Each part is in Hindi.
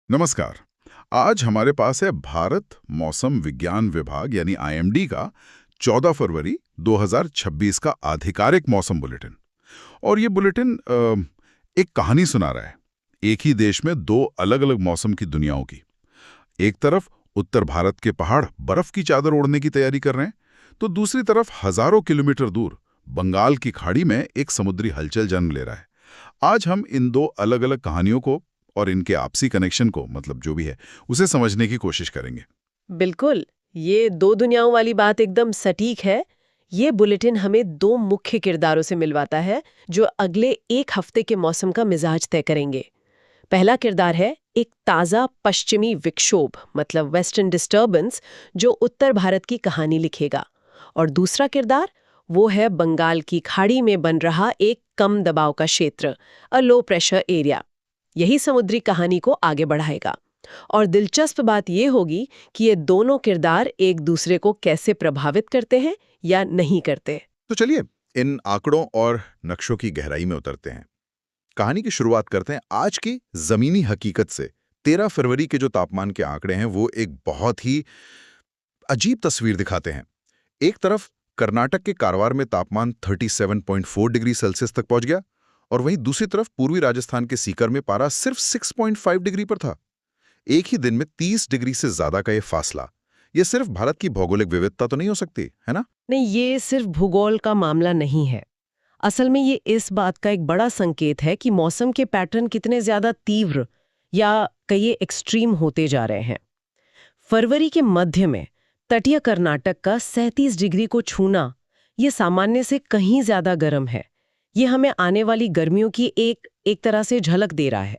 नमस्कार। आज हमारे पास है भारत मौसम विज्ञान विभाग यानी आईएमडी का 14 फरवरी 2026 का आधिकारिक मौसम बुलेटिन। और ये बुलेटिन एक कहानी सुना रहा है, एक ही देश में दो अलग अलग मौसम की दुनियाओं की। एक तरफ उत्तर भारत के पहाड़ बर्फ की चादर ओढ़ने की तैयारी कर रहे हैं, तो दूसरी तरफ हजारों किलोमीटर दूर बंगाल की खाड़ी में एक समुद्री हलचल जन्म ले रहा है। आज हम इन दो अलग अलग कहानियों को और इनके आपसी कनेक्शन को, मतलब जो भी है, उसे समझने की कोशिश करेंगे। बिल्कुल, ये दो दुनियाओं वाली बात एकदम सटीक है। ये बुलेटिन हमें दो मुख्य किरदारों से मिलवाता है जो अगले एक हफ्ते के मौसम का मिजाज तय करेंगे। पहला किरदार है एक ताज़ा पश्चिमी विक्षोभ, मतलब वेस्टर्न डिस्टर्बेंस, जो उत्तर भारत की कहानी लिखेगा। और दूसरा किरदार वो है बंगाल की खाड़ी में बन रहा एक कम दबाव का क्षेत्र, अ लो प्रेशर एरिया। यही समुद्री कहानी को आगे बढ़ाएगा। और दिलचस्प बात यह होगी कि ये दोनों किरदार एक दूसरे को कैसे प्रभावित करते हैं या नहीं करते। तो चलिए इन आंकड़ों और नक्शों की गहराई में उतरते हैं। कहानी की शुरुआत करते हैं आज की जमीनी हकीकत से। 13 फरवरी के जो तापमान के आंकड़े हैं वो एक बहुत ही अजीब तस्वीर दिखाते हैं। एक तरफ कर्नाटक के कारवार में तापमान 37.4 डिग्री सेल्सियस तक पहुंच गया और वहीं दूसरी तरफ पूर्वी राजस्थान के सीकर में पारा सिर्फ 6.5 डिग्री पर था। एक ही दिन में 30 डिग्री से ज्यादा का ये फासला, ये सिर्फ भारत की भौगोलिक विविधता तो नहीं हो सकती, है ना? नहीं, ये सिर्फ भूगोल का मामला नहीं है। असल में ये इस बात का एक बड़ा संकेत है कि मौसम के पैटर्न कितने ज्यादा तीव्र या कई एक्सट्रीम होते जा रहे हैं। फरवरी के मध्य में तटीय कर्नाटक का 37 डिग्री को छूना ये सामान्य से कहीं ज्यादा गर्म है। ये हमें आने वाली गर्मियों की एक तरह से झलक दे रहा है।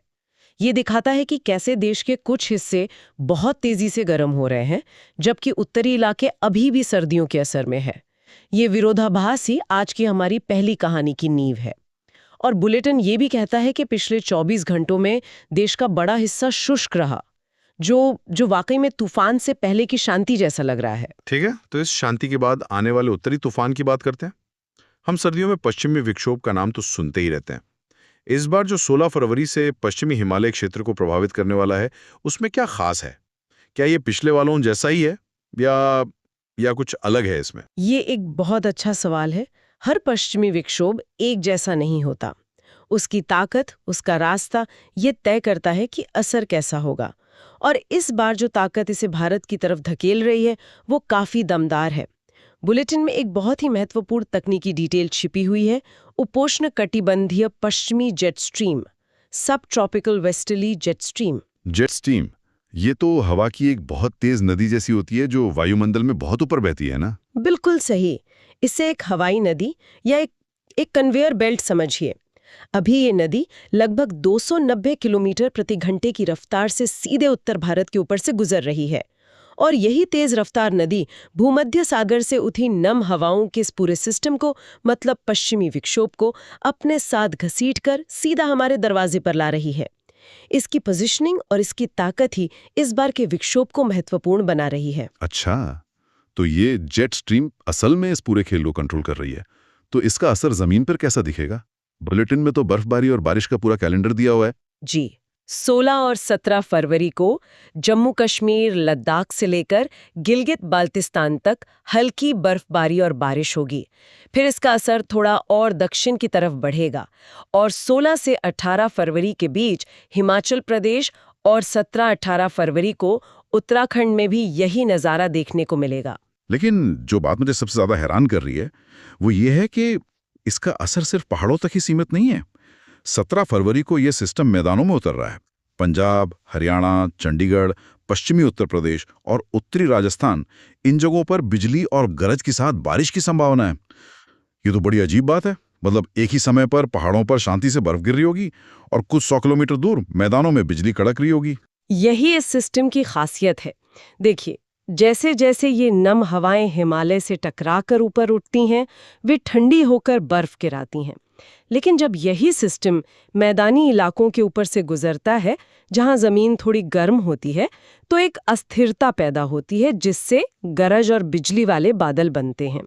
ये दिखाता है कि कैसे देश के कुछ हिस्से बहुत तेजी से गर्म हो रहे हैं, जबकि उत्तरी इलाके अभी भी सर्दियों के असर में है। ये विरोधाभास ही आज की हमारी पहली कहानी की नींव है। और बुलेटिन ये भी कहता है कि पिछले 24 घंटों में देश का बड़ा हिस्सा शुष्क रहा, जो वाकई में तूफान से पहले की शांति जैसा लग रहा है। ठीक है, तो इस शांति के बाद आने वाले उत्तरी तूफान की बात करते हैं। हम सर्दियों में पश्चिमी विक्षोभ का नाम तो सुनते ही रहते हैं। इस बार जो 16 फरवरी से पश्चिमी हिमालय क्षेत्र को प्रभावित करने वाला है, उसमें क्या खास है? क्या ये पिछले वालों जैसा ही है या कुछ अलग है इसमें? ये एक बहुत अच्छा सवाल है। हर पश्चिमी विक्षोभ एक जैसा नहीं होता। उसकी ताकत, उसका रास्ता ये तय करता है कि असर कैसा होगा। और इस बार जो ताकत इसे भारत की तरफ धकेल रही है वो काफी दमदार है। बुलेटिन में एक बहुत ही महत्वपूर्ण तकनीकी डिटेल छिपी हुई है, उपोष्ण कटिबंधीय पश्चिमी जेट स्ट्रीम, सब tropical westerly jet stream. Jet stream, ये तो हवा की एक बहुत तेज नदी जैसी होती है जो वायुमंडल में बहुत ऊपर बहती है ना? बिल्कुल सही। इसे एक हवाई नदी या एक कन्वेयर बेल्ट समझिए। अभी ये नदी लगभग 290 किलोमीटर प्रति घंटे की रफ्तार से सीधे उत्तर भारत के ऊपर से गुजर रही है। और यही तेज रफ्तार नदी भूमध्य सागर से उठी नम हवाओं के इस पूरे सिस्टम को, मतलब पश्चिमी विक्षोभ को, अपने साथ घसीटकर सीधा हमारे दरवाजे पर ला रही है। इसकी पोजीशनिंग और इसकी ताकत ही इस बार के विक्षोभ को महत्वपूर्ण बना रही है। अच्छा, तो ये जेट स्ट्रीम असल में इस पूरे खेल को कंट्रोल कर रही है। तो इसका असर जमीन पर कैसा दिखेगा? बुलेटिन में तो बर्फबारी और बारिश का पूरा कैलेंडर दिया हुआ है। जी, 16 और 17 फरवरी को जम्मू कश्मीर, लद्दाख से लेकर गिलगित बाल्टिस्तान तक हल्की बर्फबारी और बारिश होगी। फिर इसका असर थोड़ा और दक्षिण की तरफ बढ़ेगा और 16 से 18 फरवरी के बीच हिमाचल प्रदेश और 17-18 फरवरी को उत्तराखंड में भी यही नज़ारा देखने को मिलेगा। लेकिन जो बात मुझे सबसे ज्यादा हैरान कर रही है वो ये है कि इसका असर सिर्फ पहाड़ों तक ही सीमित नहीं है। 17 फरवरी को यह सिस्टम मैदानों में उतर रहा है। पंजाब, हरियाणा, चंडीगढ़, पश्चिमी उत्तर प्रदेश और उत्तरी राजस्थान, इन जगहों पर बिजली और गरज के साथ बारिश की संभावना है। ये तो बड़ी अजीब बात है। मतलब एक ही समय पर पहाड़ों पर शांति से बर्फ गिर रही होगी और कुछ 100 किलोमीटर दूर मैदानों में बिजली कड़क रही होगी। यही इस सिस्टम की खासियत है। देखिए, जैसे जैसे ये नम हवाएं हिमालय से टकराकर ऊपर उठती हैं, वे ठंडी होकर बर्फ गिराती हैं। लेकिन जब यही सिस्टम मैदानी इलाकों के ऊपर से गुजरता है, जहां जमीन थोड़ी गर्म होती है, तो एक अस्थिरता पैदा होती है जिससे गरज और बिजली वाले बादल बनते हैं।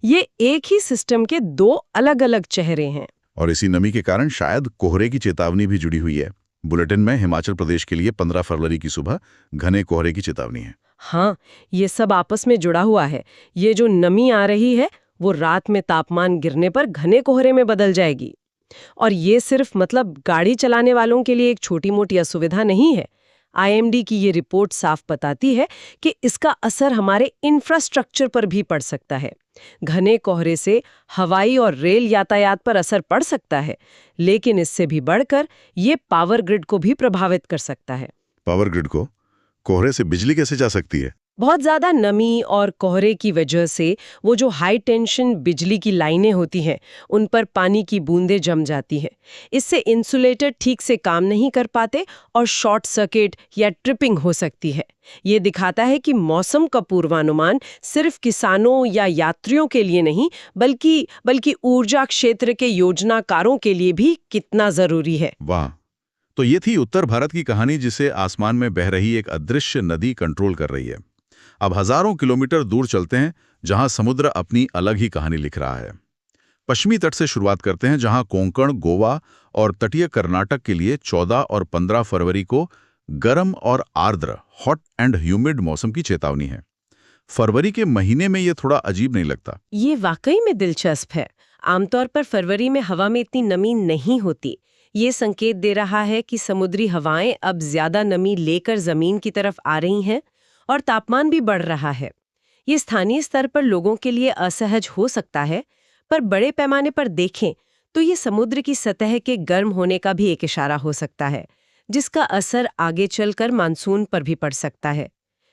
ये एक ही सिस्टम के दो अलग अलग चेहरे हैं। और इसी नमी के कारण शायद कोहरे की चेतावनी भी जुड़ी हुई है। बुलेटिन में हिमाचल प्रदेश के लिए 15 फरवरी की सुबह घने कोहरे की चेतावनी है। हाँ, ये सब आपस में जुड़ा हुआ है। ये जो नमी आ रही है वो रात में तापमान गिरने पर घने कोहरे में बदल जाएगी। और ये सिर्फ मतलब गाड़ी चलाने वालों के लिए एक छोटी-मोटी असुविधा नहीं है। आईएमडी की ये रिपोर्ट साफ बताती है कि इसका असर हमारे इंफ्रास्ट्रक्चर पर भी पड़ सकता है। घने कोहरे से हवाई और रेल यातायात पर असर पड़ सकता है, लेकिन इससे भी बढ़कर ये पावर ग्रिड को भी प्रभावित कर सकता है। पावर ग्रिड को? कोहरे से बिजली कैसे जा सकती है? बहुत ज्यादा नमी और कोहरे की वजह से वो जो हाई टेंशन बिजली की लाइनें होती हैं, उन पर पानी की बूंदें जम जाती हैं। इससे इंसुलेटर ठीक से काम नहीं कर पाते और शॉर्ट सर्किट या ट्रिपिंग हो सकती है। ये दिखाता है कि मौसम का पूर्वानुमान सिर्फ किसानों या यात्रियों के लिए नहीं, बल्कि ऊर्जा क्षेत्र के योजनाकारों के लिए भी कितना जरूरी है। वाह! तो ये थी उत्तर भारत की कहानी, जिसे आसमान में बह रही एक अदृश्य नदी कंट्रोल कर रही है। अब हजारों किलोमीटर दूर चलते हैं, जहां समुद्र अपनी अलग ही कहानी लिख रहा है। पश्चिमी तट से शुरुआत करते हैं, जहां कोंकण, गोवा और तटीय कर्नाटक के लिए 14 और 15 फरवरी को गर्म और आर्द्र हॉट एंड ह्यूमिड मौसम की चेतावनी है। फरवरी के महीने में ये थोड़ा अजीब नहीं लगता? ये वाकई में दिलचस्प है। आमतौर पर फरवरी में हवा में इतनी नमी नहीं होती। ये संकेत दे रहा है कि समुद्री हवाएं अब ज्यादा नमी लेकर जमीन की तरफ आ रही हैं और तापमान भी बढ़ रहा है। ये स्थानीय स्तर पर लोगों के लिए असहज हो सकता है, पर बड़े पैमाने पर देखें तो ये समुद्र की सतह के गर्म होने का भी एक इशारा हो सकता है, जिसका असर आगे चलकर मानसून पर भी पड़ सकता है।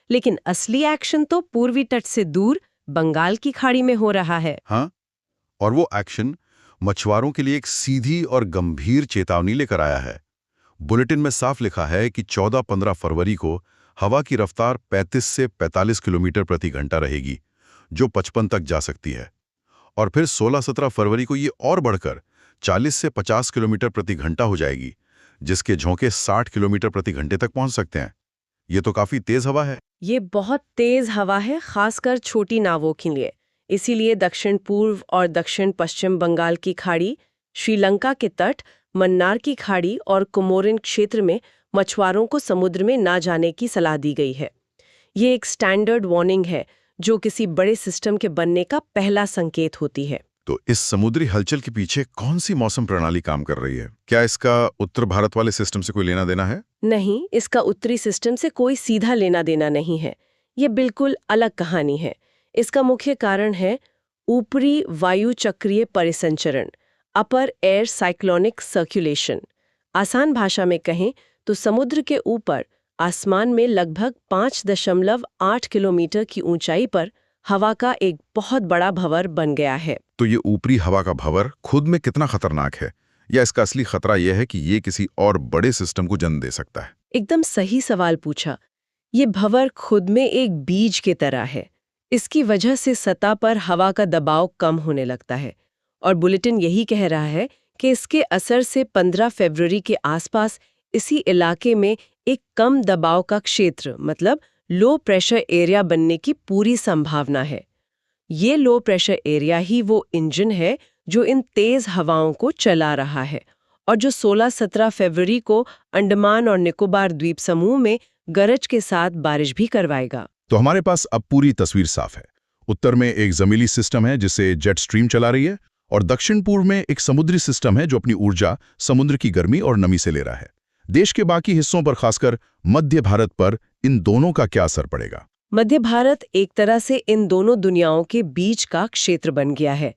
लेकिन असली एक्शन तो पूर्वी तट से दूर बंगाल की खाड़ी में हो रहा है। हाँ, और वो एक्शन मछुआरों के लिए एक सीधी और गंभीर चेतावनी लेकर आया है। बुलेटिन में साफ लिखा है कि 14-15 फरवरी को हवा की रफ्तार 35 से 45 किलोमीटर प्रति घंटा रहेगी, जो 55 तक जा सकती है। और फिर 16-17 फरवरी को ये और बढ़कर 40 से 50 किलोमीटर प्रति घंटा हो जाएगी, जिसके झोंके 60 किलोमीटर प्रति घंटे तक पहुंच सकते हैं। ये तो काफी तेज हवा है। ये बहुत तेज हवा है, खासकर छोटी नावों के लिए। इसीलिए दक्षिण पूर्व और दक्षिण पश्चिम बंगाल की खाड़ी, श्रीलंका के तट, मन्नार की खाड़ी और कोमोरिन क्षेत्र में मछुआरों को समुद्र में ना जाने की सलाह दी गई है। ये एक स्टैंडर्ड वार्निंग है, जो किसी बड़े सिस्टम के बनने का पहला संकेत होती है। तो इस समुद्री हलचल के पीछे कौन सी मौसम प्रणाली काम कर रही है? क्या इसका उत्तर भारत वाले सिस्टम से कोई लेना देना है? नहीं, इसका उत्तरी सिस्टम से कोई सीधा लेना देना नहीं है। ये बिल्कुल अलग कहानी है। इसका मुख्य कारण है ऊपरी वायु चक्रीय परिसंचरण, अपर एयर साइक्लोनिक सर्कुलेशन। आसान भाषा में कहें तो समुद्र के ऊपर आसमान में लगभग 5.8 किलोमीटर की ऊंचाई पर हवा का एक बहुत बड़ा भंवर बन गया है। तो ये ऊपरी हवा का भंवर खुद में कितना खतरनाक है, या इसका असली खतरा यह है कि ये किसी और बड़े सिस्टम को जन्म दे सकता है? एकदम सही सवाल पूछा। ये भंवर खुद में एक बीज की तरह है। इसकी वजह से सतह पर हवा का दबाव कम होने लगता है, और बुलेटिन यही कह रहा है कि इसके असर से 15 फरवरी के आसपास इसी इलाके में एक कम दबाव का क्षेत्र, मतलब लो प्रेशर एरिया बनने की पूरी संभावना है। ये लो प्रेशर एरिया ही वो इंजन है जो इन तेज हवाओं को चला रहा है, और जो 16-17 फरवरी को अंडमान और निकोबार द्वीप समूह में गरज के साथ बारिश भी करवाएगा। तो हमारे पास अब पूरी तस्वीर साफ है। उत्तर में एक जमीनी सिस्टम है जिसे जेट स्ट्रीम चला रही है, और दक्षिण पूर्व में एक समुद्री सिस्टम है जो अपनी ऊर्जा समुद्र की गर्मी और नमी से ले रहा है। देश के बाकी हिस्सों पर, खासकर मध्य भारत पर, इन दोनों का क्या असर पड़ेगा? मध्य भारत एक तरह से इन दोनों दुनियाओं के बीच का क्षेत्र बन गया है।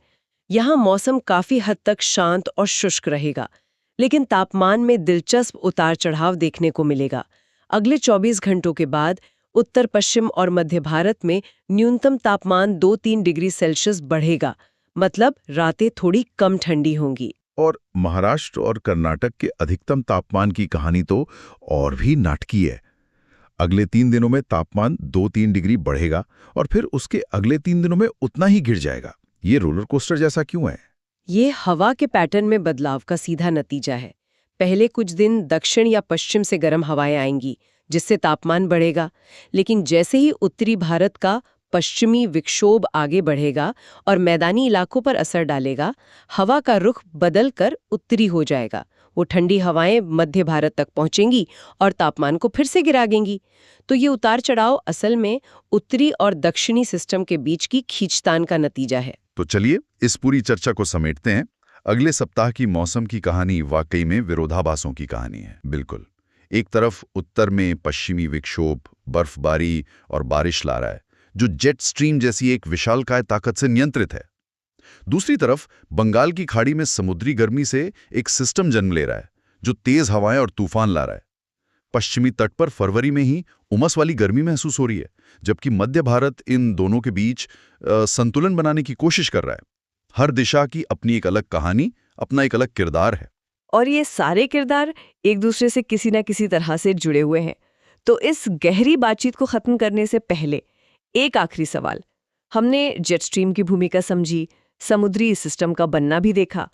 यहाँ मौसम काफी हद तक शांत और शुष्क रहेगा, लेकिन तापमान में दिलचस्प उतार चढ़ाव देखने को मिलेगा। अगले 24 घंटों के बाद उत्तर पश्चिम और मध्य भारत में न्यूनतम तापमान 2-3 डिग्री सेल्सियस बढ़ेगा, मतलब रातें थोड़ी कम ठंडी होंगी। और महाराष्ट्र और कर्नाटक के अधिकतम तापमान की कहानी तो और भी नाटकीय है। अगले 3 दिनों में तापमान 2-3 डिग्री बढ़ेगा और फिर उसके अगले 3 दिनों में उतना ही गिर जाएगा। ये रोलर कोस्टर जैसा क्यों है? ये हवा के पैटर्न में बदलाव का सीधा नतीजा है। पहले कुछ दिन दक्षिण या पश्चिम से गर्म हवाएं आएंगी, जिससे तापमान बढ़ेगा, लेकिन जैसे ही उत्तरी भारत का पश्चिमी विक्षोभ आगे बढ़ेगा और मैदानी इलाकों पर असर डालेगा, हवा का रुख बदलकर उत्तरी हो जाएगा। वो ठंडी हवाएं मध्य भारत तक पहुंचेंगी और तापमान को फिर से गिरा देंगी। तो ये उतार चढ़ाव असल में उत्तरी और दक्षिणी सिस्टम के बीच की खींचतान का नतीजा है। तो चलिए इस पूरी चर्चा को समेटते हैं। अगले सप्ताह की मौसम की कहानी वाकई में विरोधाभासों की कहानी है। बिल्कुल, एक तरफ उत्तर में पश्चिमी विक्षोभ बर्फबारी और बारिश ला रहा है, जो जेट स्ट्रीम जैसी एक विशालकाय ताकत से नियंत्रित है। दूसरी तरफ बंगाल की खाड़ी में समुद्री गर्मी से एक सिस्टम जन्म ले रहा है, जो तेज हवाएं और तूफान ला रहा है। पश्चिमी तट पर फरवरी में ही उमस वाली गर्मी महसूस हो रही है, जबकि मध्य भारत इन दोनों के बीच संतुलन बनाने की कोशिश कर रहा है। हर दिशा की अपनी एक अलग कहानी, अपना एक अलग किरदार है। और ये सारे किरदार एक दूसरे से किसी न किसी तरह से जुड़े हुए हैं। तो इस गहरी बातचीत को खत्म करने से पहले एक आखिरी सवाल। हमने जेट स्ट्रीम की भूमिका समझी, समुद्री सिस्टम का बनना भी देखा।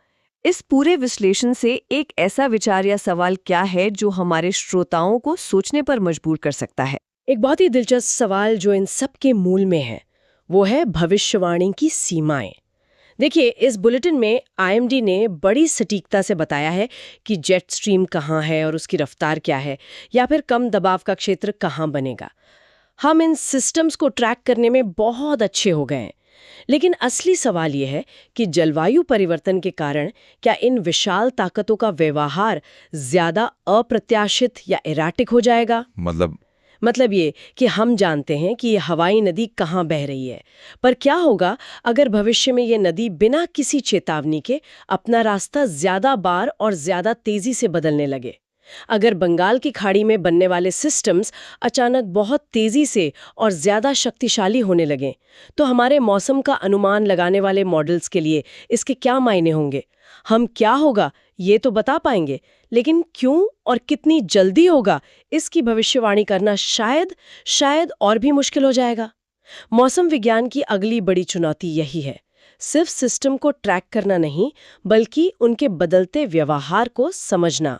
इस पूरे विश्लेषण से एक ऐसा विचार या सवाल क्या है जो हमारे श्रोताओं को सोचने पर मजबूर कर सकता है? एक बहुत ही दिलचस्प सवाल जो इन सब के मूल में है, वो है भविष्यवाणी की सीमाएं। देखिए, इस बुलेटिन में आईएमडी ने बड़ी सटीकता से बताया है कि जेट स्ट्रीम कहाँ है और उसकी रफ्तार क्या है, या फिर कम दबाव का क्षेत्र कहाँ बनेगा। हम इन सिस्टम्स को ट्रैक करने में बहुत अच्छे हो गए हैं। लेकिन असली सवाल यह है कि जलवायु परिवर्तन के कारण क्या इन विशाल ताकतों का व्यवहार ज्यादा अप्रत्याशित या इराटिक हो जाएगा? मतलब ये कि हम जानते हैं कि ये हवाई नदी कहाँ बह रही है, पर क्या होगा अगर भविष्य में ये नदी बिना किसी चेतावनी के अपना रास्ता ज्यादा बार और ज्यादा तेजी से बदलने लगे? अगर बंगाल की खाड़ी में बनने वाले सिस्टम्स अचानक बहुत तेजी से और ज्यादा शक्तिशाली होने लगे, तो हमारे मौसम का अनुमान लगाने वाले मॉडल्स के लिए इसके क्या मायने होंगे? हम क्या होगा ये तो बता पाएंगे, लेकिन क्यों और कितनी जल्दी होगा इसकी भविष्यवाणी करना शायद और भी मुश्किल हो जाएगा। मौसम विज्ञान की अगली बड़ी चुनौती यही है, सिर्फ सिस्टम को ट्रैक करना नहीं, बल्कि उनके बदलते व्यवहार को समझना।